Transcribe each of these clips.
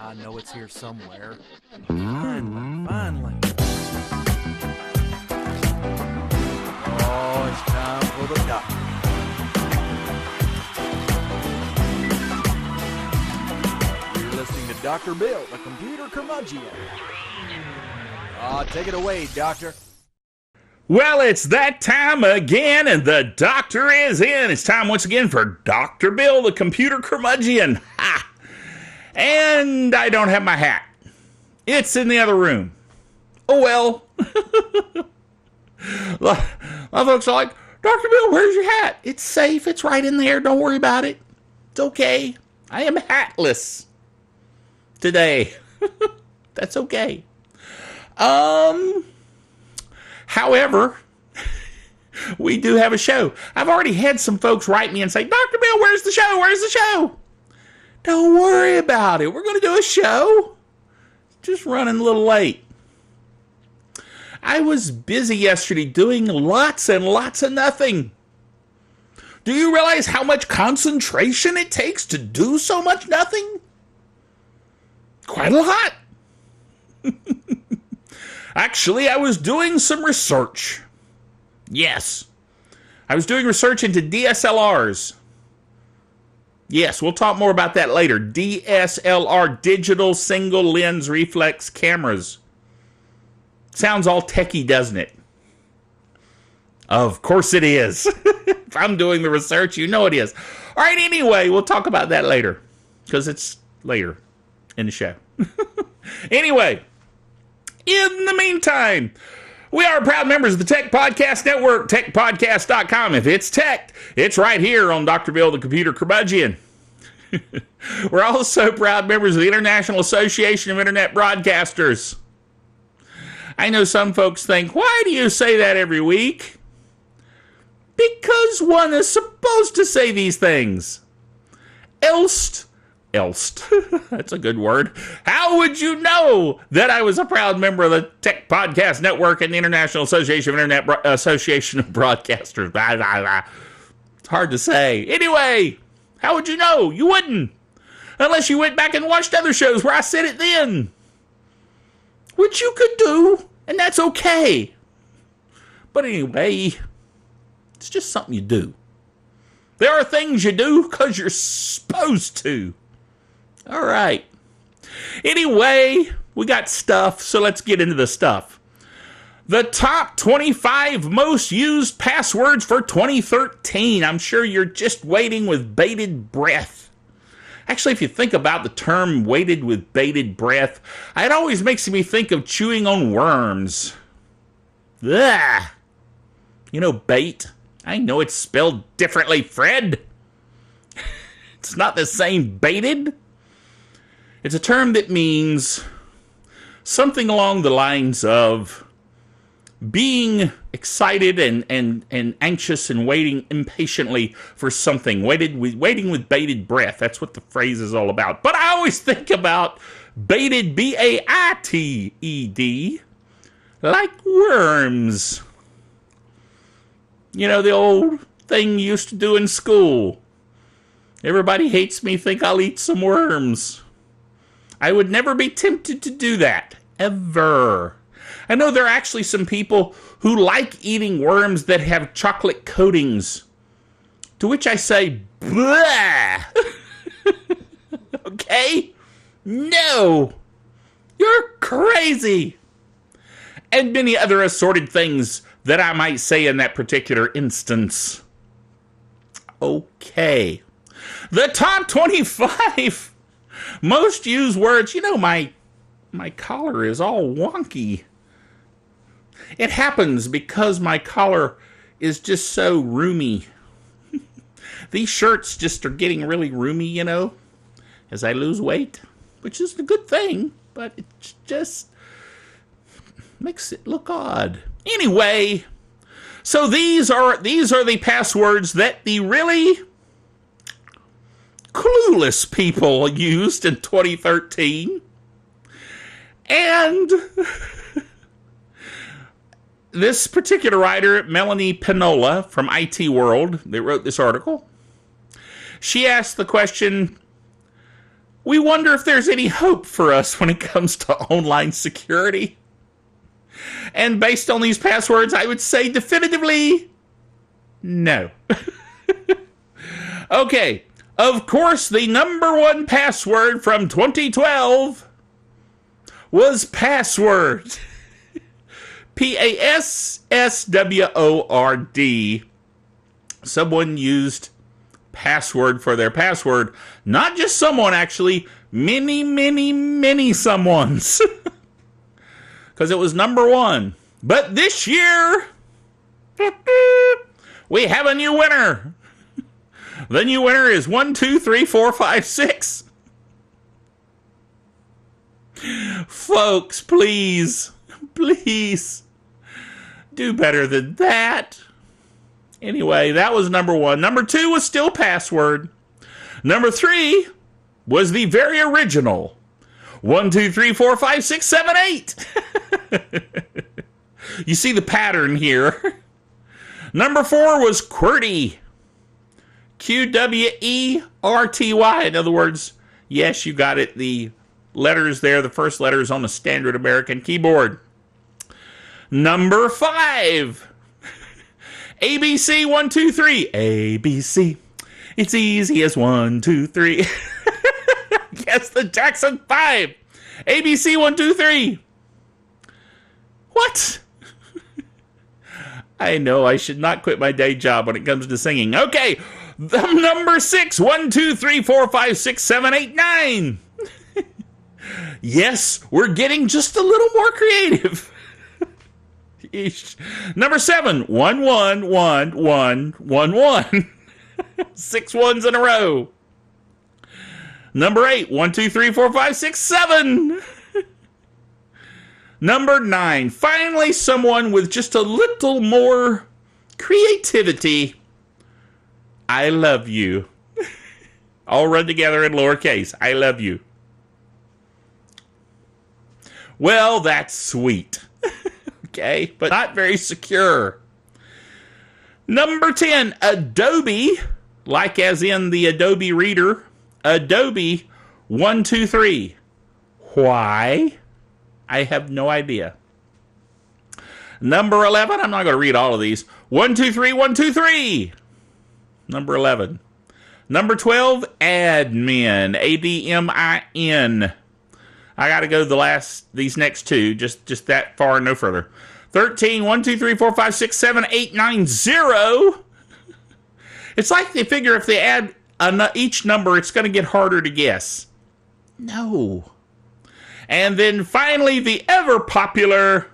I know it's here somewhere. Finally. Oh, it's time for the doctor. You're listening to Dr. Bill, the computer curmudgeon. Take it away, doctor. Well, it's that time again, and the doctor is in. It's time once again for Dr. Bill, the computer curmudgeon. Ha! And I don't have my hat. It's in the other room. Oh, well. A lot of folks are like, Dr. Bill, where's your hat? It's safe. It's right in there. Don't worry about it. It's okay. I am hatless today. That's okay. However, we do have a show. I've already had some folks write me and say, Dr. Bill, where's the show? Where's the show? Don't worry about it. We're going to do a show. Just running a little late. I was busy yesterday doing lots and lots of nothing. Do you realize how much concentration it takes to do so much nothing? Quite a lot. Actually, I was doing some research. Yes. I was doing research into DSLRs. Yes, we'll talk more about that later. DSLR, digital single lens reflex cameras. Sounds all techie, doesn't it? Of course it is. If I'm doing the research, you know it is. All right, anyway, we'll talk about that later. Because it's later in the show. Anyway, in the meantime, we are proud members of the Tech Podcast Network, techpodcast.com. If it's tech, it's right here on Dr. Bill, the computer curmudgeon. We're also proud members of the International Association of Internet Broadcasters. I know some folks think, why do you say that every week? Because one is supposed to say these things. Else, that's a good word. How would you know that I was a proud member of the Tech Podcast Network and the International Association of Association of Broadcasters? Blah, blah, blah. It's hard to say. Anyway, how would you know? You wouldn't. Unless you went back and watched other shows where I said it then. Which you could do, and that's okay. But anyway, it's just something you do. There are things you do because you're supposed to. All right. Anyway, we got stuff, so let's get into the stuff. The top 25 most used passwords for 2013. I'm sure you're just waiting with bated breath. Actually, if you think about the term waited with bated breath, it always makes me think of chewing on worms. Ugh. You know, bait? I know it's spelled differently, Fred. It's not the same baited. It's a term that means something along the lines of being excited and anxious and waiting impatiently for something. Waiting with bated breath. That's what the phrase is all about. But I always think about baited, B-A-I-T-E-D, like worms. You know, the old thing you used to do in school. Everybody hates me, think I'll eat some worms. I would never be tempted to do that. Ever. I know there are actually some people who like eating worms that have chocolate coatings. To which I say, blah! Okay? No! You're crazy! And many other assorted things that I might say in that particular instance. Okay. The top 25 most used words. You know, my collar is all wonky. It happens because my collar is just so roomy. These shirts just are getting really roomy, you know, as I lose weight, which is a good thing, but it just makes it look odd. Anyway, so these are the passwords that the really clueless people used in 2013. And this particular writer, Melanie Pinola from IT World, that wrote this article, she asked the question, we wonder if there's any hope for us when it comes to online security. And based on these passwords, I would say definitively no. Okay, of course, the number one password from 2012 was password. Password. Someone used password for their password. Not just someone, actually. Many, many, many someones. Because it was number one. But this year, we have a new winner. The new winner is 1, 2, 3, 4, 5, 6. Folks, please, please, do better than that. Anyway, that was number one. Number two was still password. Number three was the very original 1, 2, 3, 4, 5, 6, 7, 8. You see the pattern here. Number four was QWERTY. QWERTY. In other words, yes, you got it. The letters there, the first letters on the standard American keyboard. Number five. ABC 1, 2, 3. ABC. It's easy as 1, 2, 3. Yes, the Jackson 5. ABC 1, 2, 3. What? I know I should not quit my day job when it comes to singing. Okay, the number 6. 1, 2, 3, 4, 5, 6, 7, 8, 9. Yes, we're getting just a little more creative. Number 7. 1, 1, 1, 1, 1, 1. 6 ones in a row. Number 8. 1, 2, 3, 4, 5, 6, 7. Number 9. Finally, someone with just a little more creativity. I love you. All run together in lowercase. I love you. Well, that's sweet. Okay, but not very secure. Number 10. Adobe, like as in the Adobe Reader. Adobe 1, 2, 3. Why? I have no idea. Number 11. I'm not going to read all of these. 1, 2, 3, 1, 2, 3. Number 11. Number 12. Admin. ADMIN. I got to go these next two. Just that far and no further. 13. 1, 2, 3, 4, 5, 6, 7, 8, 9, 0. It's like they figure if they add each number, it's going to get harder to guess. No. And then finally, the ever popular,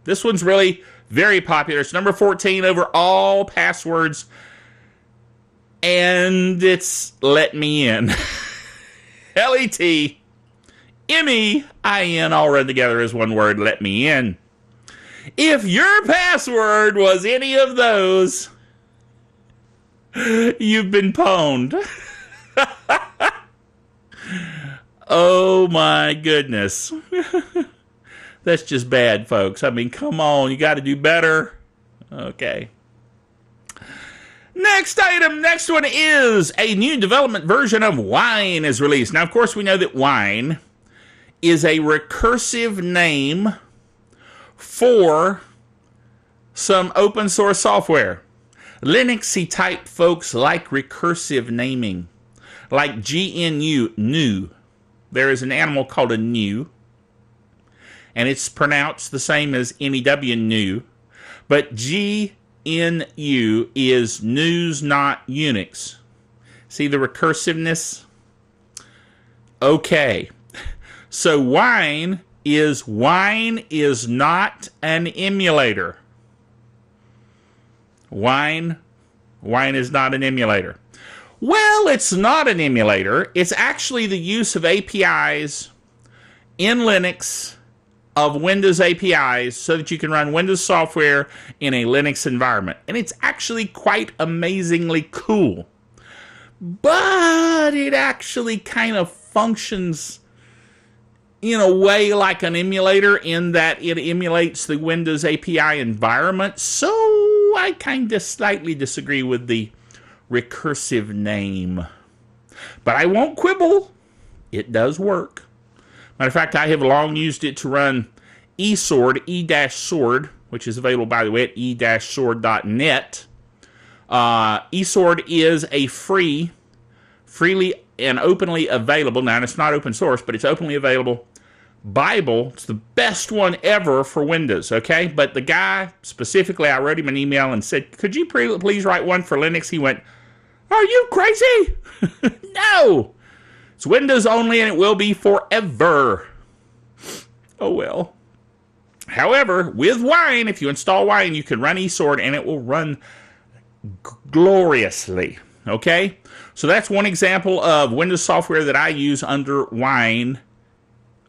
this one's really very popular. It's number 14 over all passwords. And it's let me in. LETMEIN, all run together as one word, let me in. If your password was any of those, you've been pwned. Oh my goodness. That's just bad, folks. I mean, come on, you got to do better. Okay. Next item, next one is a new development version of Wine is released. Now, of course, we know that Wine is a recursive name for some open source software. Linuxy type folks like recursive naming, like GNU, new. There is an animal called a new, and it's pronounced the same as NEW, new, but GNU is news, not Unix. See the recursiveness? Okay. So Wine is not an emulator. Wine is not an emulator. Well, it's not an emulator. It's actually the use of APIs in Linux of Windows APIs so that you can run Windows software in a Linux environment. And it's actually quite amazingly cool. But it actually kind of functions in a way like an emulator in that it emulates the Windows API environment. So I kind of slightly disagree with the recursive name. But I won't quibble. It does work. Matter of fact, I have long used it to run eSword, E-Sword, which is available, by the way, at e-sword.net. eSword is a freely and openly available, now it's not open source, but it's openly available Bible. It's the best one ever for Windows, okay? But the guy, specifically, I wrote him an email and said, could you please write one for Linux? He went, are you crazy? No! It's Windows only, and it will be forever. Oh, well. However, with Wine, if you install Wine, you can run eSword, and it will run gloriously, okay? So that's one example of Windows software that I use under Wine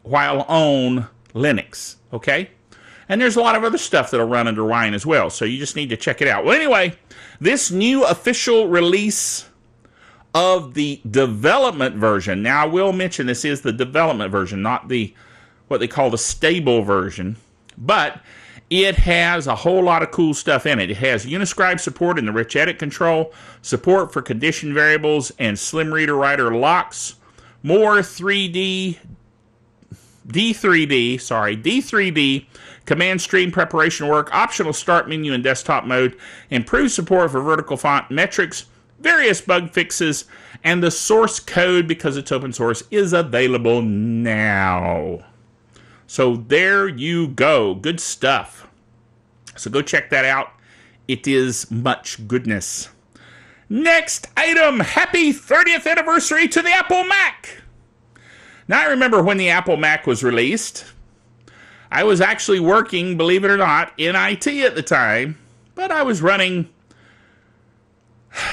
while on Linux, okay? And there's a lot of other stuff that'll run under Wine as well, so you just need to check it out. Well, anyway, this new official release of the development version. Now, I will mention this is the development version, not the what they call the stable version, but it has a whole lot of cool stuff in it. It has Uniscribe support in the rich edit control, support for condition variables and slim reader writer locks, more D3D command stream preparation work, optional start menu in desktop mode, improved support for vertical font metrics, various bug fixes, and the source code, because it's open source, is available now. So there you go. Good stuff. So go check that out. It is much goodness. Next item. Happy 30th anniversary to the Apple Mac. Now, I remember when the Apple Mac was released. I was actually working, believe it or not, in IT at the time, but I was running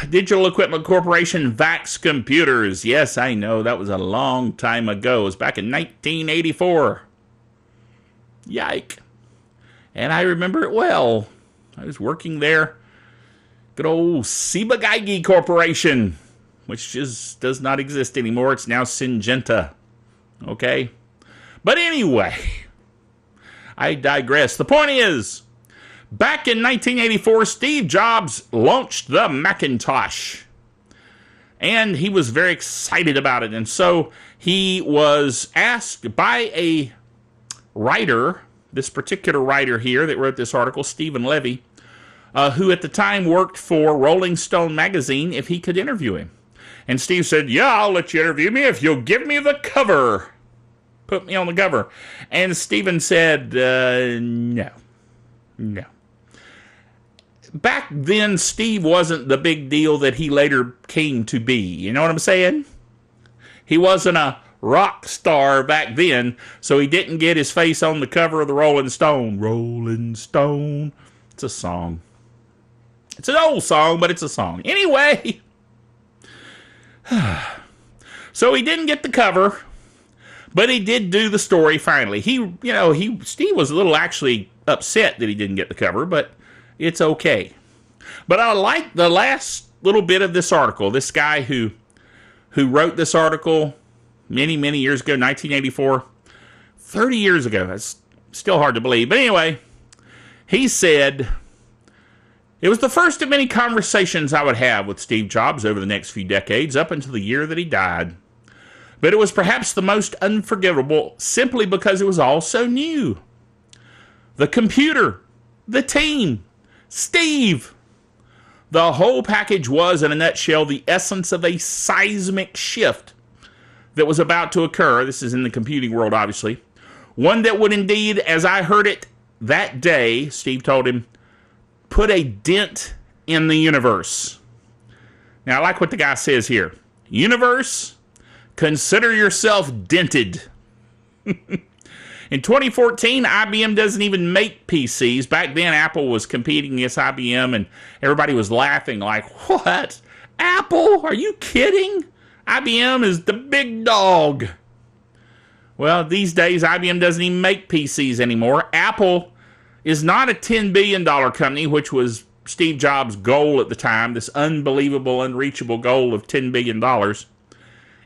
Digital Equipment Corporation VAX computers. Yes, I know, that was a long time ago. It was back in 1984. Yike. And I remember it well. I was working there. Good old Ciba-Geigy Corporation, which just does not exist anymore. It's now Syngenta. Okay? But anyway, I digress. The point is, back in 1984, Steve Jobs launched the Macintosh. And he was very excited about it. And so he was asked by a writer, this particular writer here that wrote this article, Stephen Levy, who at the time worked for Rolling Stone magazine, if he could interview him. And Steve said, yeah, I'll let you interview me if you'll give me the cover. Put me on the cover. And Stephen said, no. Back then, Steve wasn't the big deal that he later came to be. You know what I'm saying? He wasn't a rock star back then, so he didn't get his face on the cover of the Rolling Stone. Rolling Stone. It's a song. It's an old song, but it's a song. Anyway, so he didn't get the cover, but he did do the story finally. Steve was a little actually upset that he didn't get the cover, but it's okay. But I like the last little bit of this article. This guy who wrote this article many, many years ago, 1984, 30 years ago. That's still hard to believe. But anyway, he said, it was the first of many conversations I would have with Steve Jobs over the next few decades, up until the year that he died. But it was perhaps the most unforgivable, simply because it was all so new. The computer, the team, Steve. The whole package was, in a nutshell, the essence of a seismic shift that was about to occur. This is in the computing world, obviously. One that would indeed, as I heard it that day, Steve told him, put a dent in the universe. Now, I like what the guy says here. Universe, consider yourself dented. In 2014, IBM doesn't even make PCs. Back then, Apple was competing against IBM, and everybody was laughing like, what? Apple? Are you kidding? IBM is the big dog. Well, these days, IBM doesn't even make PCs anymore. Apple is not a $10 billion company, which was Steve Jobs' goal at the time, this unbelievable, unreachable goal of $10 billion.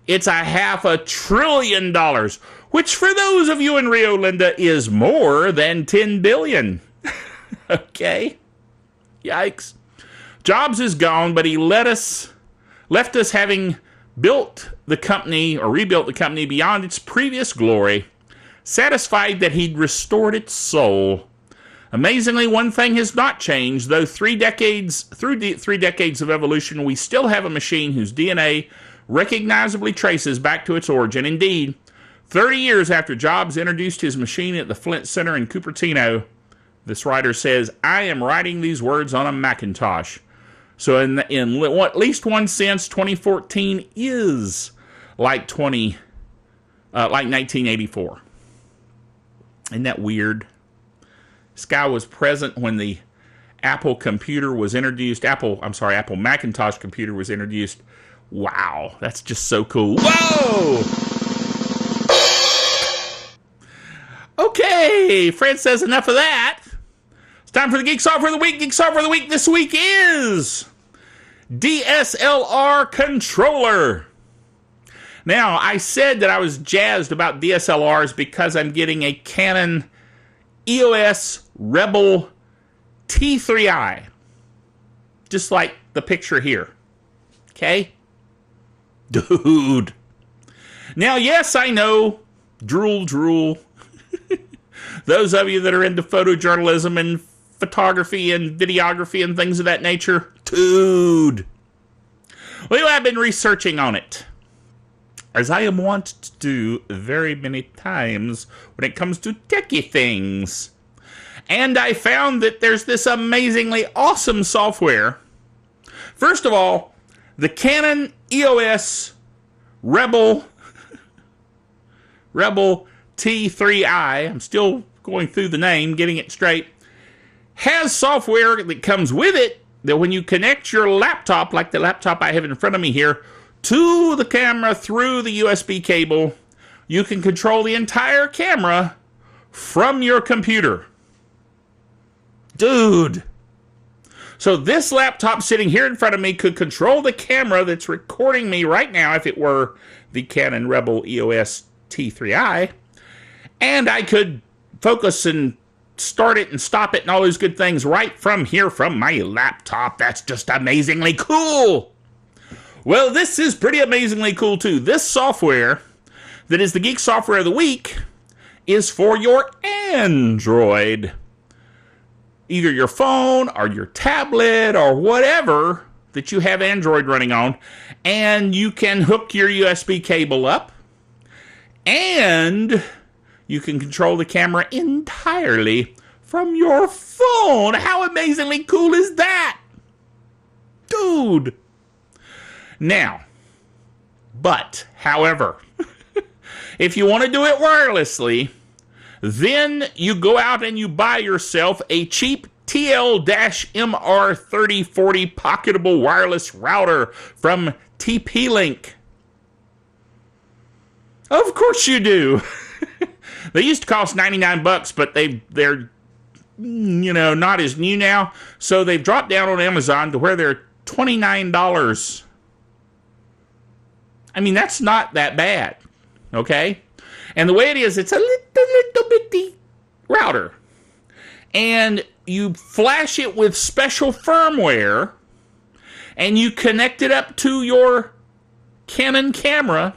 It's a $500 billion, which for those of you in Rio Linda is more than 10 billion. Okay? Yikes. Jobs is gone, but he left us having built the company or rebuilt the company beyond its previous glory, satisfied that he'd restored its soul. Amazingly, one thing has not changed, though through 3 decades of evolution, we still have a machine whose DNA recognizably traces back to its origin. Indeed, 30 years after Jobs introduced his machine at the Flint Center in Cupertino, this writer says, "I am writing these words on a Macintosh." So in at least one sense, 2014 is like 1984. Isn't that weird? This guy was present when the Apple computer was introduced. Apple Macintosh computer was introduced. Wow, that's just so cool. Whoa! Okay, Fred says enough of that. It's time for the Geek Software of the Week. Geek Software of the Week this week is DSLR Controller. Now, I said that I was jazzed about DSLRs because I'm getting a Canon EOS Rebel T3i. Just like the picture here. Okay? Dude. Now, yes, I know. Drool. Those of you that are into photojournalism and photography and videography and things of that nature. Dude. Well, I've been researching on it, as I am wont to do very many times when it comes to techie things. And I found that there's this amazingly awesome software. First of all, the Canon EOS Rebel T3i, I'm still going through the name, getting it straight, has software that comes with it that when you connect your laptop, like the laptop I have in front of me here, to the camera through the USB cable, you can control the entire camera from your computer. Dude. So this laptop sitting here in front of me could control the camera that's recording me right now if it were the Canon Rebel EOS T3i. And I could focus and start it and stop it and all those good things right from here from my laptop. That's just amazingly cool. Well, this is pretty amazingly cool too. This software that is the Geek Software of the Week is for your Android. Either your phone or your tablet or whatever that you have Android running on. And you can hook your USB cable up. And you can control the camera entirely from your phone. How amazingly cool is that? Dude. Now, however, if you want to do it wirelessly, then you go out and you buy yourself a cheap TL-MR3040 pocketable wireless router from TP-Link. Of course you do. They used to cost $99, but they're not as new now. So they've dropped down on Amazon to where they're $29. I mean, that's not that bad, okay? And the way it is, it's a little bitty router. And you flash it with special firmware, and you connect it up to your Canon camera,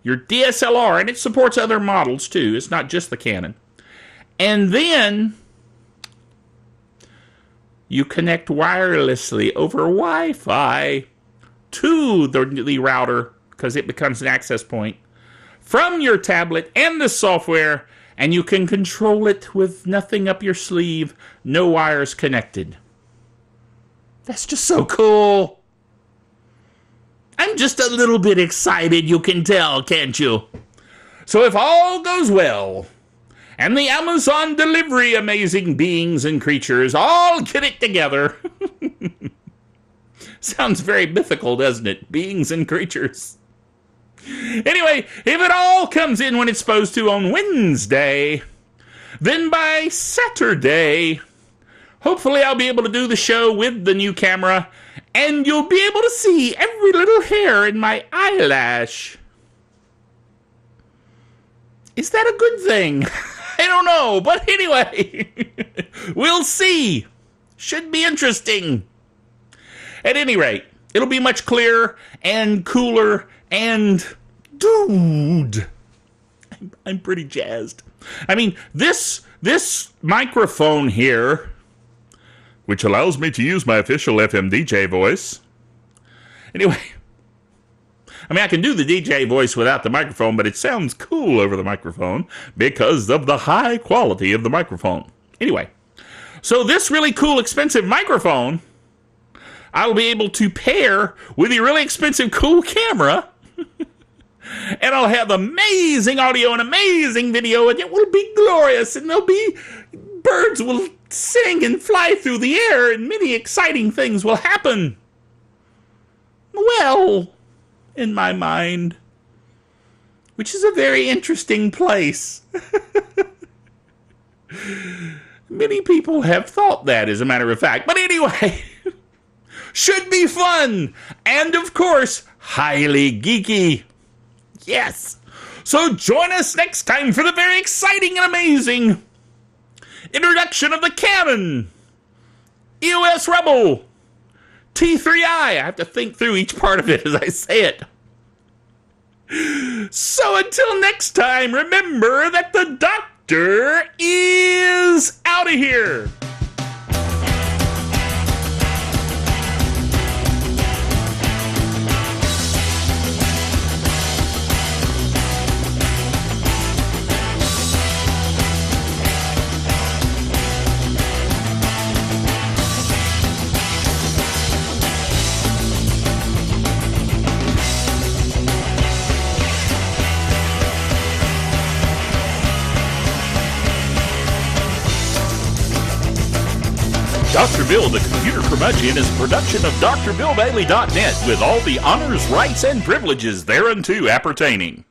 your DSLR, and it supports other models too. It's not just the Canon. And then you connect wirelessly over Wi-Fi to the router, because it becomes an access point, from your tablet and the software, and you can control it with nothing up your sleeve, no wires connected. That's just so cool. I'm just a little bit excited, you can tell, can't you? So if all goes well, and the Amazon delivery amazing beings and creatures all get it together. Sounds very mythical, doesn't it? Beings and creatures. Anyway, if it all comes in when it's supposed to on Wednesday, then by Saturday, hopefully I'll be able to do the show with the new camera, and you'll be able to see every little hair in my eyelash. Is that a good thing? I don't know, but anyway, we'll see. Should be interesting. At any rate, it'll be much clearer and cooler And, dude, I'm pretty jazzed. I mean, this microphone here, which allows me to use my official FM DJ voice. Anyway, I mean, I can do the DJ voice without the microphone, but it sounds cool over the microphone because of the high quality of the microphone. Anyway, so this really cool, expensive microphone, I'll be able to pair with a really expensive, cool camera, and I'll have amazing audio and amazing video, and it will be glorious, and birds will sing and fly through the air, and many exciting things will happen. Well, in my mind, which is a very interesting place. Many people have thought that, as a matter of fact. But anyway, should be fun, and of course, highly geeky. Yes. So join us next time for the very exciting and amazing introduction of the Canon EOS Rebel T3i. I have to think through each part of it as I say it. So until next time, remember that the doctor is out of here. Dr. Bill, the Computer Curmudgeon, is a production of DrBillBailey.net with all the honors, rights, and privileges thereunto appertaining.